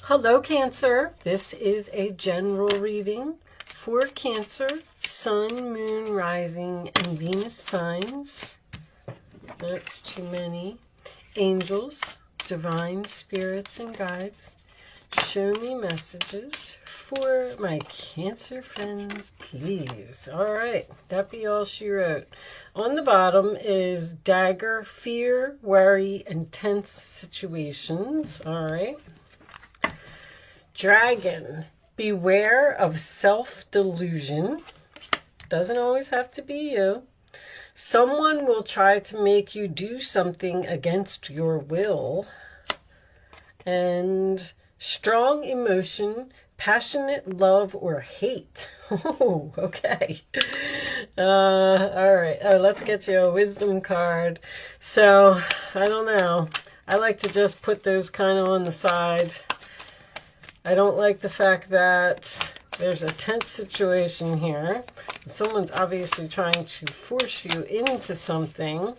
Hello, Cancer. This is a general reading for Cancer, Sun, Moon, Rising, and Venus signs. That's too many. Angels, divine spirits, and guides, show me messages for my Cancer friends, please. All right, that be all she wrote. On the bottom is dagger, fear, worry, and tense situations. All right. Dragon, beware of self-delusion. Doesn't always have to be you. Someone will try to make you do something against your will. And strong emotion, passionate love or hate. Oh, okay. All right. Oh, let's get you a wisdom card. So, I don't know. I like to just put those kind of on the side. I don't like the fact that there's a tense situation here. Someone's obviously trying to force you into something,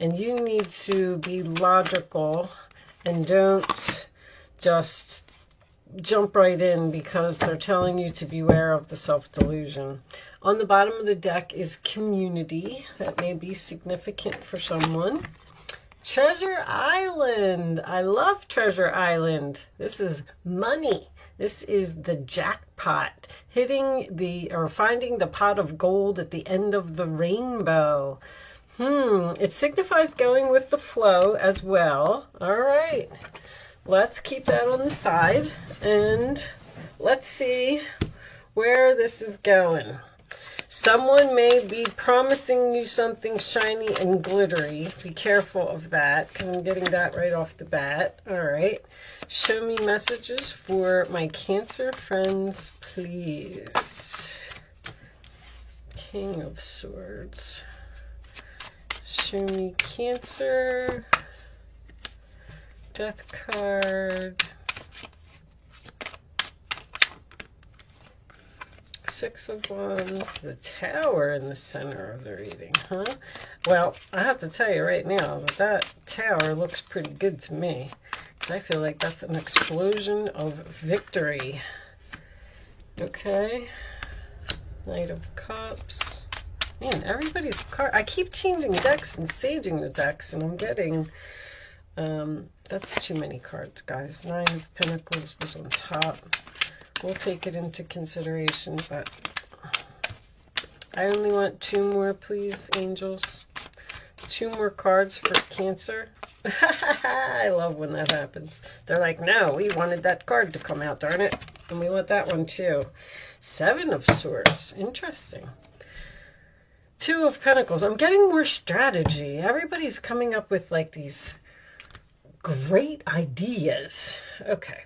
and you need to be logical and don't just jump right in because they're telling you to beware of the self-delusion. On the bottom of the deck is community. That may be significant for someone. Treasure Island. I love Treasure Island. This is money. This is the jackpot. Finding the pot of gold at the end of the rainbow. It signifies going with the flow as well. All right. Let's keep that on the side and let's see where this is going. Someone may be promising you something shiny and glittery. Be careful of that because I'm getting that right off the bat. All right. Show me messages for my Cancer friends, please. King of Swords. Show me Cancer. Death card. Six of Wands, the Tower in the center of the reading, huh? Well, I have to tell you right now that Tower looks pretty good to me. I feel like that's an explosion of victory. Okay. Knight of Cups. Man, everybody's card. I keep changing decks and saging the decks, and I'm getting... that's too many cards, guys. Nine of Pentacles was on top. We'll take it into consideration, but I only want two more, please, angels. Two more cards for Cancer. I love when that happens. They're like, no, we wanted that card to come out, darn it. And we want that one too. Seven of Swords. Interesting. Two of Pentacles. I'm getting more strategy. Everybody's coming up with like these great ideas. Okay.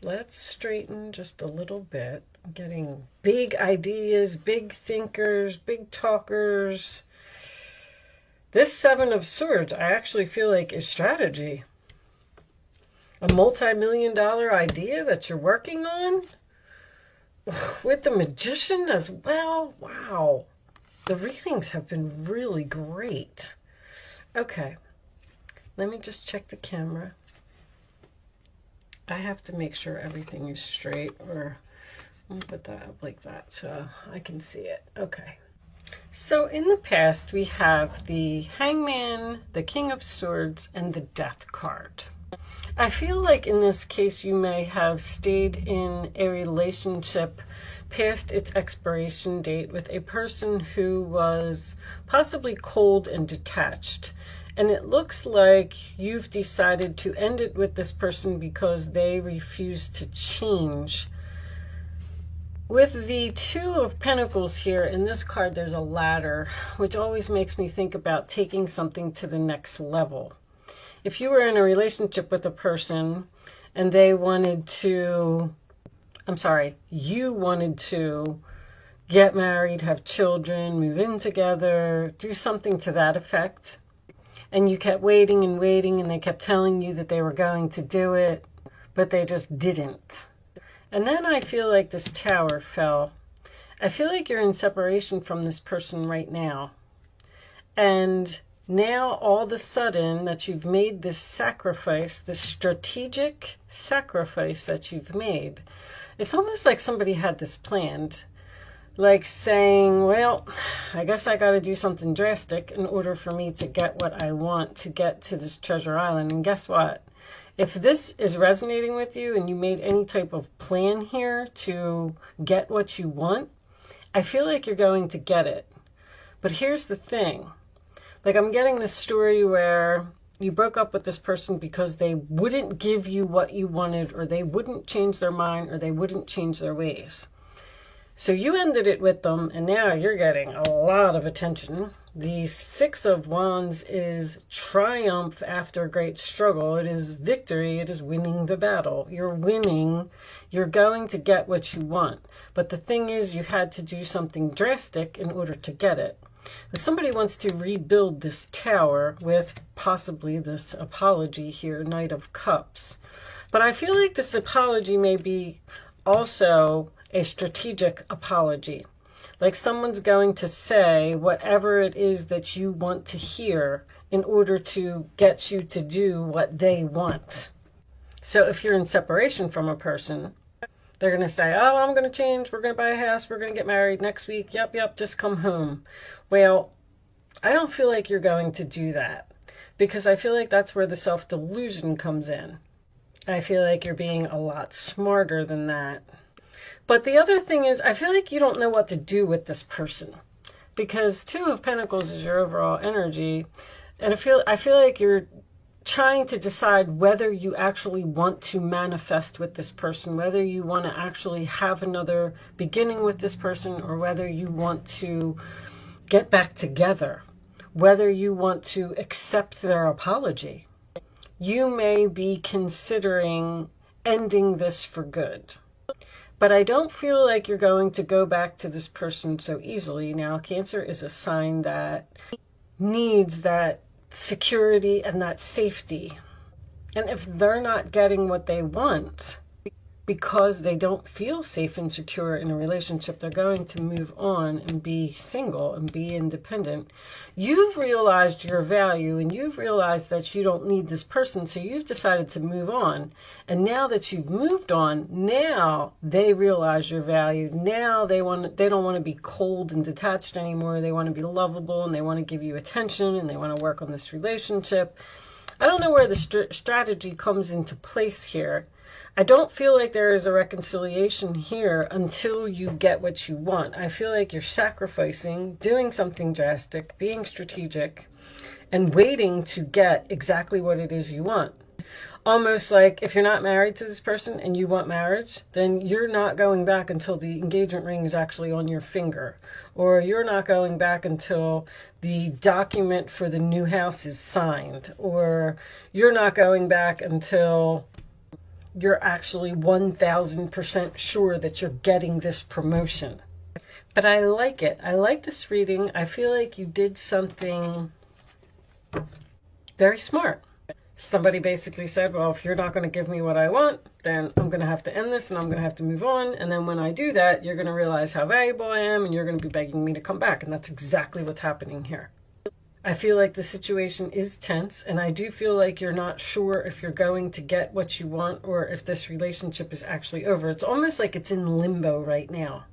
Let's straighten just a little bit. I'm getting big ideas, big thinkers, big talkers. This Seven of Swords, I actually feel like is strategy. A multi-million-dollar idea that you're working on with the Magician as well. Wow. The readings have been really great. Okay. Let me just check the camera. I have to make sure everything is straight, or let me put that up like that so I can see it. Okay. So in the past, we have the Hangman, the King of Swords, and the Death card. I feel like in this case, you may have stayed in a relationship past its expiration date with a person who was possibly cold and detached. And it looks like you've decided to end it with this person because they refuse to change. With the Two of Pentacles here, in this card, there's a ladder, which always makes me think about taking something to the next level. If you were in a relationship with a person and they wanted to, you wanted to get married, have children, move in together, do something to that effect, and you kept waiting and waiting, and they kept telling you that they were going to do it, but they just didn't. And then I feel like this Tower fell. I feel like you're in separation from this person right now. And Now, all of a sudden that you've made this sacrifice, this strategic sacrifice that you've made, it's almost like somebody had this planned. Like saying, well, I guess I got to do something drastic in order for me to get what I want to get to this treasure island. And guess what? If this is resonating with you and you made any type of plan here to get what you want, I feel like you're going to get it. But here's the thing. Like, I'm getting this story where you broke up with this person because they wouldn't give you what you wanted, or they wouldn't change their mind, or they wouldn't change their ways. So you ended it with them, and now you're getting a lot of attention. The Six of Wands is triumph after great struggle. It is victory. It is winning the battle. You're winning. You're going to get what you want. But the thing is, you had to do something drastic in order to get it. Somebody wants to rebuild this tower with possibly this apology here, Knight of Cups. But I feel like this apology may be also a strategic apology. Like someone's going to say whatever it is that you want to hear in order to get you to do what they want. So if you're in separation from a person, they're going to say, oh, I'm going to change. We're going to buy a house. We're going to get married next week. Yep, just come home. Well, I don't feel like you're going to do that, because I feel like that's where the self-delusion comes in. I feel like you're being a lot smarter than that. But the other thing is, I feel like you don't know what to do with this person, because Two of Pentacles is your overall energy. And I feel like you're trying to decide whether you actually want to manifest with this person, whether you want to actually have another beginning with this person, or whether you want to get back together, whether you want to accept their apology. You may be considering ending this for good. But I don't feel like you're going to go back to this person so easily. Now, Cancer is a sign that needs that security and that safety. And if they're not getting what they want because they don't feel safe and secure in a relationship, they're going to move on and be single and be independent. You've realized your value, and you've realized that you don't need this person, so you've decided to move on. And now that you've moved on, now they realize your value. Now they don't want to be cold and detached anymore. They want to be lovable, and they want to give you attention, and they want to work on this relationship. I don't know where the strategy comes into place here. I don't feel like there is a reconciliation here until you get what you want. I feel like you're sacrificing, doing something drastic, being strategic, and waiting to get exactly what it is you want. Almost like if you're not married to this person and you want marriage, then you're not going back until the engagement ring is actually on your finger. Or you're not going back until the document for the new house is signed. Or you're not going back until you're actually 1000% sure that you're getting this promotion. But I like it. I like this reading. I feel like you did something very smart. Somebody basically said, well, if you're not going to give me what I want, then I'm going to have to end this and I'm going to have to move on. And then when I do that, you're going to realize how valuable I am and you're going to be begging me to come back. And that's exactly what's happening here. I feel like the situation is tense, and I do feel like you're not sure if you're going to get what you want or if this relationship is actually over. It's almost like it's in limbo right now.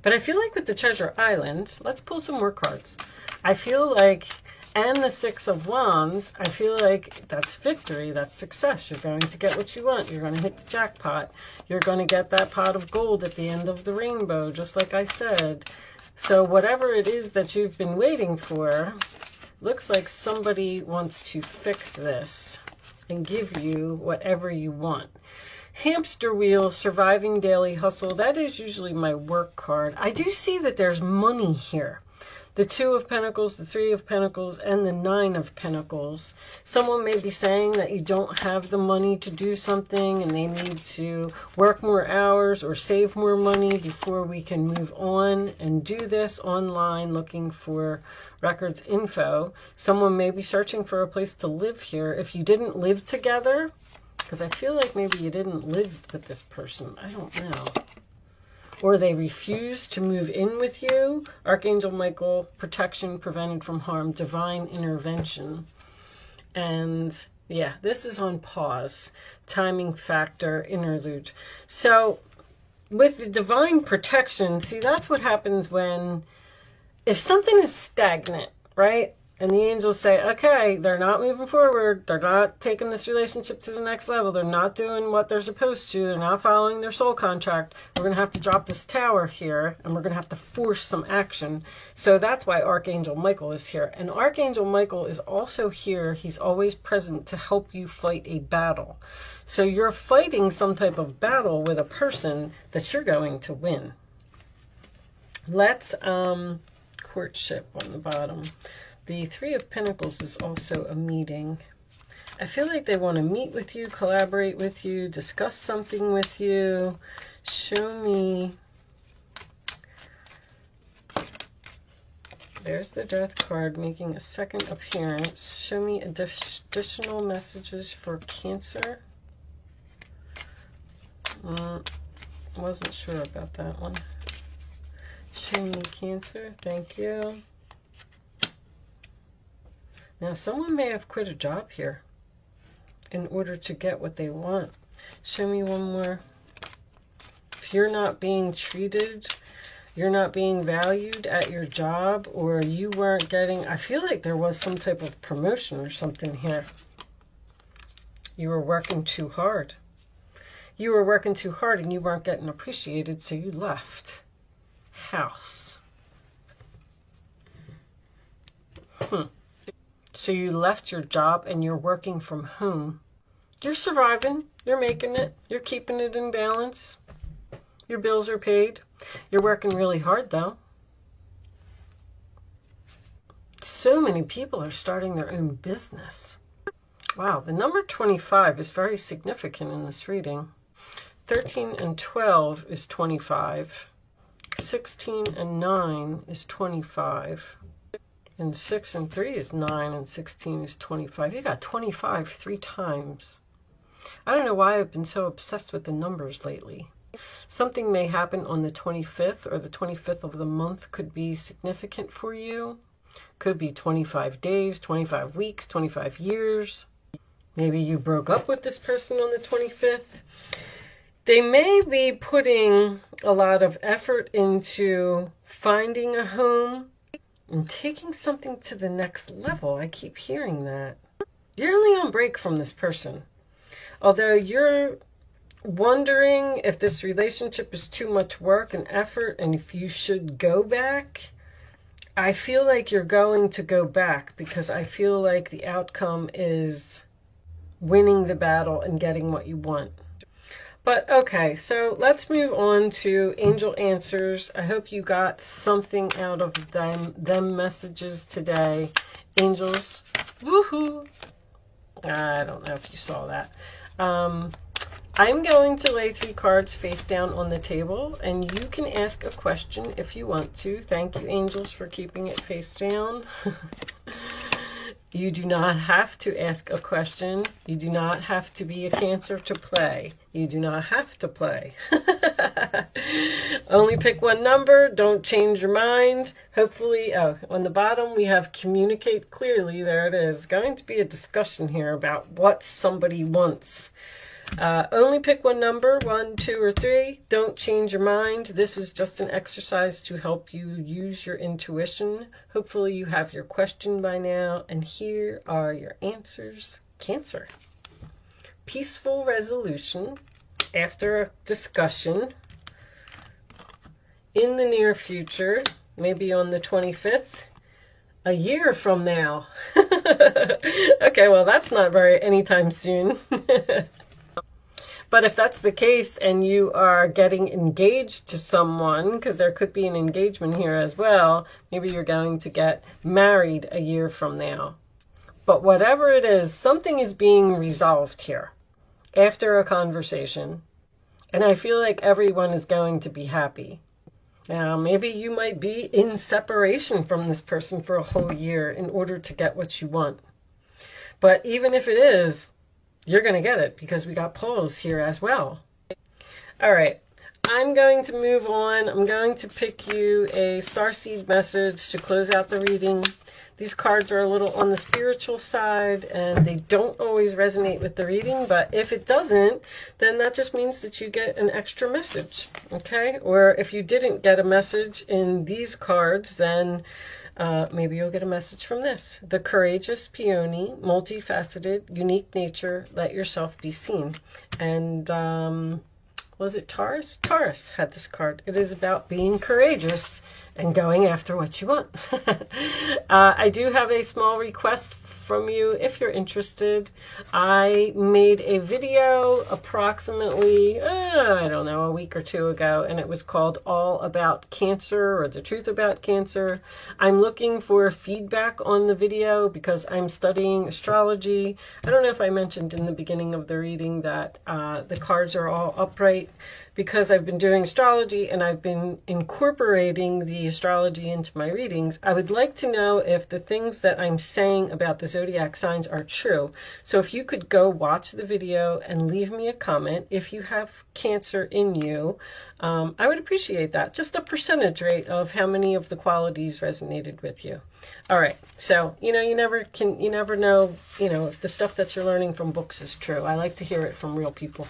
But I feel like with the Treasure Island, let's pull some more cards. I feel like, and the Six of Wands, I feel like that's victory, that's success. You're going to get what you want. You're going to hit the jackpot. You're going to get that pot of gold at the end of the rainbow, just like I said. So whatever it is that you've been waiting for, looks like somebody wants to fix this and give you whatever you want. Hamster wheel, surviving daily hustle. That is usually my work card. I do see that there's money here. The Two of Pentacles, the Three of Pentacles, and the Nine of Pentacles. Someone may be saying that you don't have the money to do something and they need to work more hours or save more money before we can move on and do this online looking for records info. Someone may be searching for a place to live here. If you didn't live together, because I feel like maybe you didn't live with this person. I don't know. or they refuse to move in with you. Archangel Michael, protection, prevented from harm, divine intervention. And yeah, this is on pause, timing factor, interlude. So with the divine protection, see, that's what happens when, if something is stagnant, right? And the angels say, okay, they're not moving forward. They're not taking this relationship to the next level. They're not doing what they're supposed to. They're not following their soul contract. We're going to have to drop this tower here, and we're going to have to force some action. So that's why Archangel Michael is here. And Archangel Michael is also here. He's always present to help you fight a battle. So you're fighting some type of battle with a person that you're going to win. Let's, courtship on the bottom. The Three of Pentacles is also a meeting. I feel like they want to meet with you, collaborate with you, discuss something with you. Show me. There's the Death card making a second appearance. Show me additional messages for Cancer. Wasn't sure about that one. Show me Cancer. Thank you. Now, someone may have quit a job here in order to get what they want. Show me one more. If you're not being treated, you're not being valued at your job, or you weren't getting, I feel like there was some type of promotion or something here. You were working too hard. You were working too hard and you weren't getting appreciated, so you left. House. So you left your job and you're working from home. You're surviving. You're making it. You're keeping it in balance. Your bills are paid. You're working really hard, though. So many people are starting their own business. Wow, the number 25 is very significant in this reading. 13 and 12 is 25. 16 and 9 is 25. And 6 and 3 is 9, and 16 is 25. You got 25 3 times. I don't know why I've been so obsessed with the numbers lately. Something may happen on the 25th, or the 25th of the month could be significant for you. Could be 25 days, 25 weeks, 25 years. Maybe you broke up with this person on the 25th. They may be putting a lot of effort into finding a home and taking something to the next level. I keep hearing that. You're only on break from this person. Although you're wondering if this relationship is too much work and effort and if you should go back, I feel like you're going to go back, because I feel like the outcome is winning the battle and getting what you want. But okay, so let's move on to angel answers. I hope you got something out of them messages today. Angels, woohoo! I don't know if you saw that. I'm going to lay 3 cards face down on the table, and you can ask a question if you want to. Thank you, angels, for keeping it face down. You do not have to ask a question. You do not have to be a Cancer to play. You do not have to play. Only pick one number. Don't change your mind. Hopefully, on the bottom we have communicate clearly. There it is. Going to be a discussion here about what somebody wants. Only pick one number, 1, 2, or 3. Don't change your mind. This is just an exercise to help you use your intuition. Hopefully you have your question by now. And here are your answers. Cancer. Peaceful resolution after a discussion in the near future, maybe on the 25th, a year from now. Okay, well, that's not very anytime soon. But if that's the case and you are getting engaged to someone, because there could be an engagement here as well, maybe you're going to get married a year from now. But whatever it is, something is being resolved here after a conversation. And I feel like everyone is going to be happy. Now, maybe you might be in separation from this person for a whole year in order to get what you want. But even if it is, you're going to get it, because we got pause here as well. All right. I'm going to move on. I'm going to pick you a starseed message to close out the reading. These cards are a little on the spiritual side, and they don't always resonate with the reading, but if it doesn't, then that just means that you get an extra message, okay? Or if you didn't get a message in these cards, then maybe you'll get a message from this. The courageous peony, multifaceted, unique nature, let yourself be seen. And was it Taurus? Taurus had this card. It is about being courageous and going after what you want. I do have a small request from you if you're interested. I made a video approximately, I don't know, a week or two ago, and it was called All About Cancer, or The Truth About Cancer. I'm looking for feedback on the video because I'm studying astrology. I don't know if I mentioned in the beginning of the reading that the cards are all upright because I've been doing astrology and I've been incorporating the astrology into my readings. I would like to know if the things that I'm saying about the zodiac signs are true. So if you could go watch the video and leave me a comment if you have Cancer in you, I would appreciate that. Just a percentage rate of how many of the qualities resonated with you. All right. So, you never know, if the stuff that you're learning from books is true. I like to hear it from real people.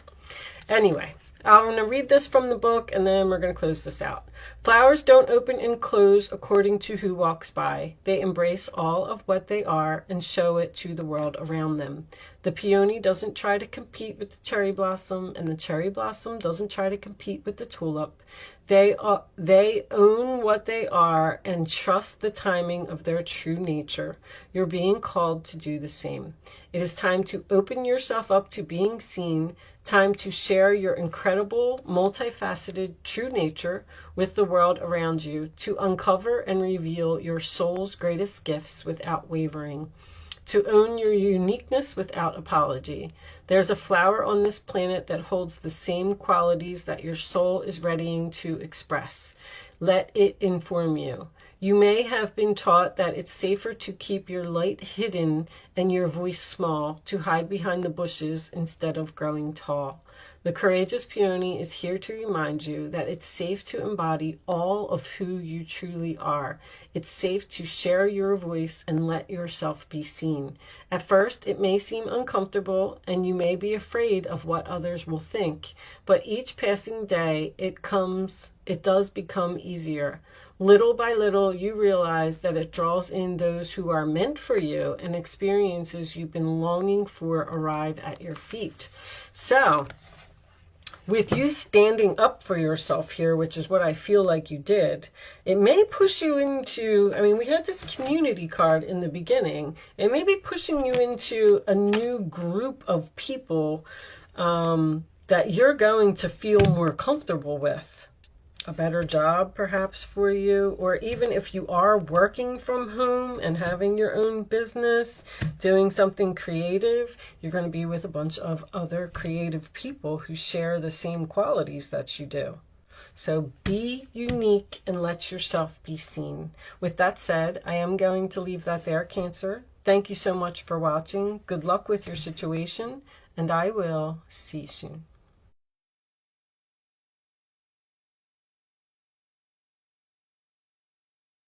Anyway, I'm going to read this from the book, and then we're going to close this out. Flowers don't open and close according to who walks by. They embrace all of what they are and show it to the world around them. The peony doesn't try to compete with the cherry blossom, and the cherry blossom doesn't try to compete with the tulip. They own what they are and trust the timing of their true nature. You're being called to do the same. It is time to open yourself up to being seen, time to share your incredible, multifaceted true nature with the world around you, to uncover and reveal your soul's greatest gifts without wavering, to own your uniqueness without apology. There's a flower on this planet that holds the same qualities that your soul is readying to express. Let it inform you. You may have been taught that it's safer to keep your light hidden and your voice small, to hide behind the bushes instead of growing tall. The courageous peony is here to remind you that it's safe to embody all of who you truly are. It's safe to share your voice and let yourself be seen. At first, it may seem uncomfortable and you may be afraid of what others will think, but each passing day, it does become easier. Little by little, you realize that it draws in those who are meant for you, and experiences you've been longing for arrive at your feet. So, with you standing up for yourself here, which is what I feel like you did, it may push you into, we had this community card in the beginning. It may be pushing you into a new group of people that you're going to feel more comfortable with. A better job perhaps for you, or even if you are working from home and having your own business, doing something creative, you're going to be with a bunch of other creative people who share the same qualities that you do. So be unique and let yourself be seen. With that said, I am going to leave that there, Cancer. Thank you so much for watching. Good luck with your situation, and I will see you soon.